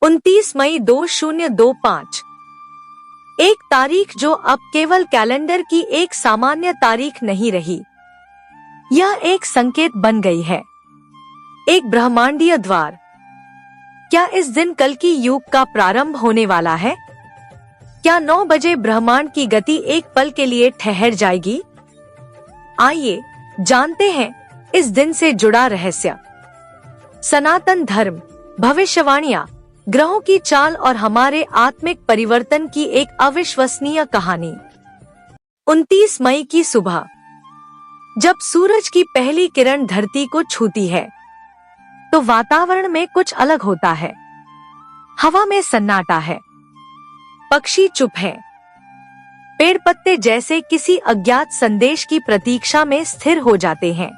29 मई 2025। एक तारीख जो अब केवल कैलेंडर की एक सामान्य तारीख नहीं रही, यह एक संकेत बन गई है, एक ब्रह्मांडीय द्वार। क्या इस दिन कल्कि युग का प्रारंभ होने वाला है? क्या 9 बजे ब्रह्मांड की गति एक पल के लिए ठहर जाएगी? आइए जानते हैं इस दिन से जुड़ा रहस्य। सनातन धर्म, भविष्यवाणियां, ग्रहों की चाल और हमारे आत्मिक परिवर्तन की एक अविश्वसनीय कहानी। 29 मई की सुबह, जब सूरज की पहली किरण धरती को छूती है, तो वातावरण में कुछ अलग होता है। हवा में सन्नाटा है, पक्षी चुप हैं, पेड़ पत्ते जैसे किसी अज्ञात संदेश की प्रतीक्षा में स्थिर हो जाते हैं।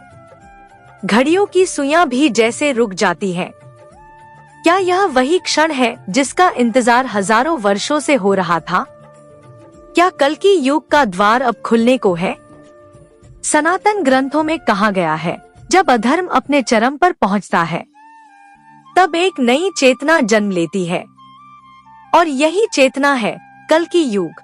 घड़ियों की सुइयां भी जैसे रुक जाती हैं। क्या यह वही क्षण है जिसका इंतजार हजारों वर्षों से हो रहा था? क्या कल्कि युग का द्वार अब खुलने को है? सनातन ग्रंथों में कहा गया है, जब अधर्म अपने चरम पर पहुंचता है, तब एक नई चेतना जन्म लेती है, और यही चेतना है कल्कि युग।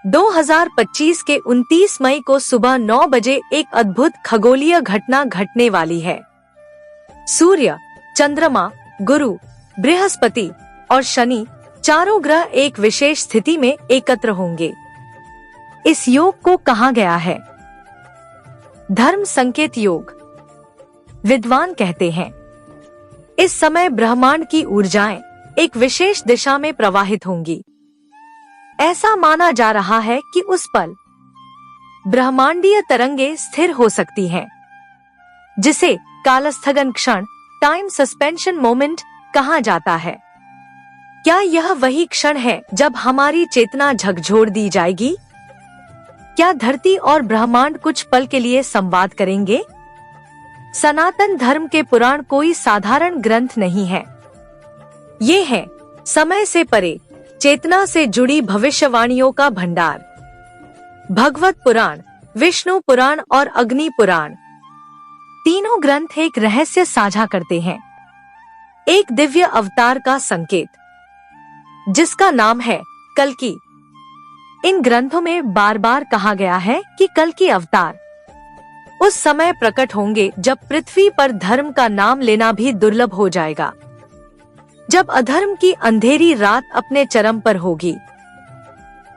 2025 के 29 मई को सुबह 9 बजे एक अद्भुत खगोलीय घटना घटने वाली है। सूर्य, चंद्रमा, गुरु, बृहस्पति और शनि, चारों ग्रह एक विशेष स्थिति में एकत्र होंगे। इस योग को कहा गया है धर्म संकेत योग। विद्वान कहते हैं, इस समय ब्रह्मांड की ऊर्जाएं एक विशेष दिशा में प्रवाहित होंगी। ऐसा माना जा रहा है कि उस पल ब्रह्मांडीय तरंगे स्थिर हो सकती हैं, जिसे कालस्थगन क्षण, टाइम सस्पेंशन मोमेंट कहा जाता है। क्या यह वही क्षण है जब हमारी चेतना झकझोर दी जाएगी? क्या धरती और ब्रह्मांड कुछ पल के लिए संवाद करेंगे? सनातन धर्म के पुराण कोई साधारण ग्रंथ नहीं है। ये है समय से परे, चेतना से जुड़ी भविष्यवाणियों का भंडार। भगवत पुराण, विष्णु पुराण और अग्नि पुराण, तीनों ग्रंथ एक रहस्य साझा करते हैं, एक दिव्य अवतार का संकेत, जिसका नाम है कल्कि। इन ग्रंथों में बार बार कहा गया है कि कल्कि अवतार उस समय प्रकट होंगे जब पृथ्वी पर धर्म का नाम लेना भी दुर्लभ हो जाएगा, जब अधर्म की अंधेरी रात अपने चरम पर होगी।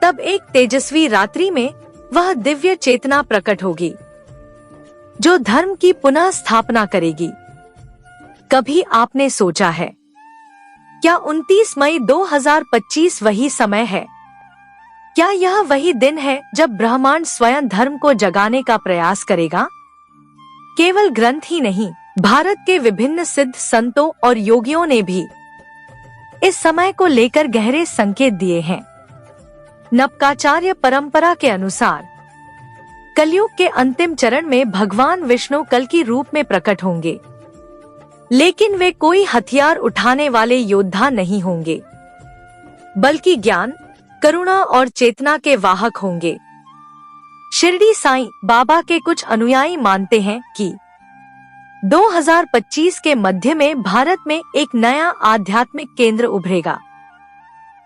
तब एक तेजस्वी रात्रि में वह दिव्य चेतना प्रकट होगी, जो धर्म की पुनः स्थापना करेगी। कभी आपने सोचा है, क्या 29 मई 2025 वही समय है? क्या यह वही दिन है जब ब्रह्मांड स्वयं धर्म को जगाने का प्रयास करेगा? केवल ग्रंथ ही नहीं, भारत के विभिन्न सिद्ध संतों और योगियों ने भी इस समय को लेकर गहरे संकेत दिए हैं। नपकाचार्य परंपरा के अनुसार कलयुग के अंतिम चरण में भगवान विष्णु कल्कि रूप में प्रकट होंगे, लेकिन वे कोई हथियार उठाने वाले योद्धा नहीं होंगे, बल्कि ज्ञान, करुणा और चेतना के वाहक होंगे। शिरडी साईं बाबा के कुछ अनुयायी मानते हैं कि 2025 के मध्य में भारत में एक नया आध्यात्मिक केंद्र उभरेगा,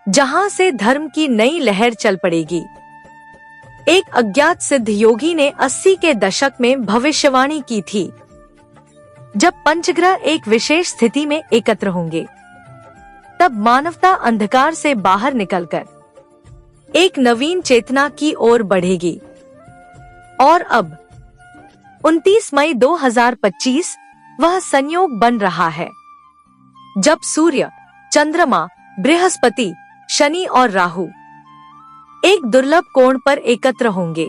जहां से धर्म की नई लहर चल पड़ेगी। एक अज्ञात सिद्ध योगी ने 80 के दशक में भविष्यवाणी की थी, जब पंचग्रह एक विशेष स्थिति में एकत्र होंगे, तब मानवता अंधकार से बाहर निकलकर एक नवीन चेतना की ओर बढ़ेगी। और अब 29 मई 2025 वह संयोग बन रहा है, जब सूर्य, चंद्रमा, बृहस्पति, शनि और राहु एक दुर्लभ कोण पर एकत्र होंगे।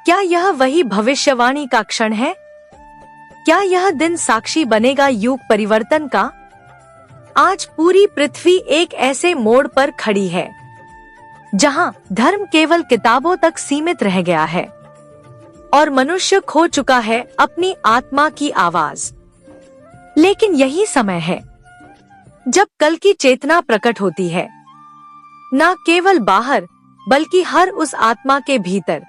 क्या यह वही भविष्यवाणी का क्षण है? क्या यह दिन साक्षी बनेगा युग परिवर्तन का? आज पूरी पृथ्वी एक ऐसे मोड़ पर खड़ी है, जहां धर्म केवल किताबों तक सीमित रह गया है, और मनुष्य खो चुका है अपनी आत्मा की आवाज। लेकिन यही समय है जब कल्कि चेतना प्रकट होती है, न केवल बाहर बल्कि हर उस आत्मा के भीतर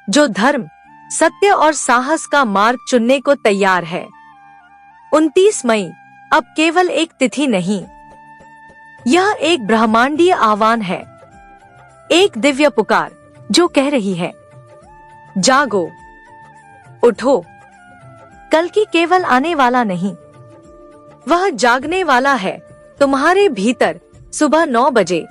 जो धर्म, सत्य और साहस का मार्ग चुनने को तैयार है। 29 मई अब केवल एक तिथि नहीं, यह एक ब्रह्मांडीय आह्वान है, एक दिव्य पुकार जो कह रही है, जागो, उठो। कल्कि केवल आने वाला नहीं, वह जागने वाला है। तुम्हारे भीतर सुबह 9 बजे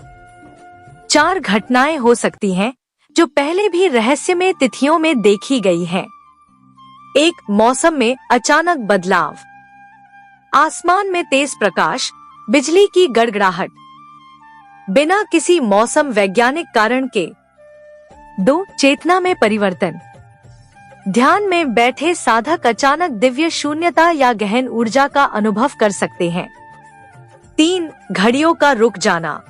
4 घटनाएं हो सकती हैं जो पहले भी रहस्यमय तिथियों में देखी गई हैं। 1. मौसम में अचानक बदलाव, आसमान में तेज प्रकाश, बिजली की गड़गड़ाहट, बिना किसी मौसम वैज्ञानिक कारण के। 2. चेतना में परिवर्तन, ध्यान में बैठे साधक अचानक दिव्य शून्यता या गहन ऊर्जा का अनुभव कर सकते हैं। 3. घड़ियों का रुक जाना,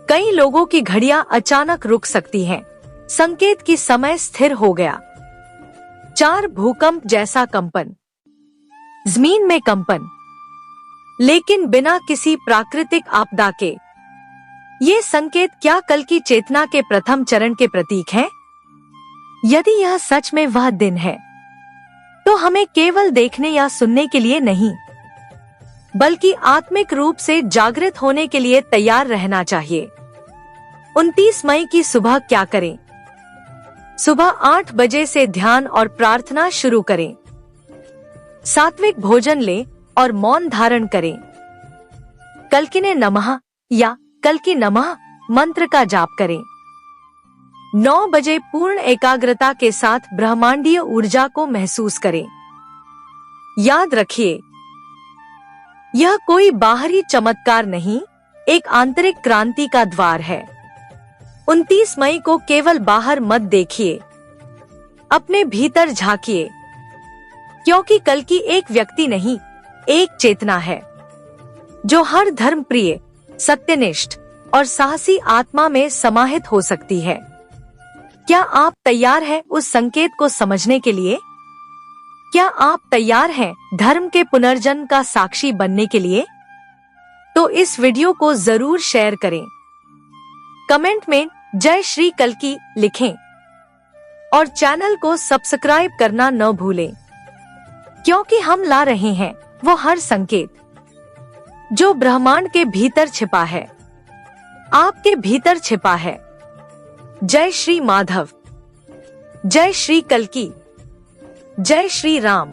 कई लोगों की घड़ियां अचानक रुक सकती हैं, संकेत कि समय स्थिर हो गया। 4. भूकंप जैसा कंपन, जमीन में कंपन, लेकिन बिना किसी प्राकृतिक आपदा के। ये संकेत क्या कल की चेतना के प्रथम चरण के प्रतीक हैं? यदि यह सच में वह दिन है, तो हमें केवल देखने या सुनने के लिए नहीं, बल्कि आत्मिक रूप से जागृत होने के लिए तैयार रहना चाहिए। 29 मई की सुबह क्या करें? सुबह 8 बजे से ध्यान और प्रार्थना शुरू करें। सात्विक भोजन लें और मौन धारण करें। कल्किने नमः या कल्कि नमः मंत्र का जाप करें। 9 बजे पूर्ण एकाग्रता के साथ ब्रह्मांडीय ऊर्जा को महसूस करें। याद रखिए, यह कोई बाहरी चमत्कार नहीं, एक आंतरिक क्रांति का द्वार है। 29 मई को केवल बाहर मत देखिए, अपने भीतर झांकिए, क्योंकि कल की एक व्यक्ति नहीं, एक चेतना है जो हर धर्म प्रिय, सत्यनिष्ठ और साहसी आत्मा में समाहित हो सकती है। क्या आप तैयार हैं उस संकेत को समझने के लिए? क्या आप तैयार हैं धर्म के पुनर्जन्म का साक्षी बनने के लिए? तो इस वीडियो को जरूर शेयर करें, कमेंट में जय श्री कल्कि लिखें और चैनल को सब्सक्राइब करना न भूलें, क्योंकि हम ला रहे हैं वो हर संकेत जो ब्रह्मांड के भीतर छिपा है, आपके भीतर छिपा है। जय श्री माधव, जय श्री कल्कि, जय श्री राम।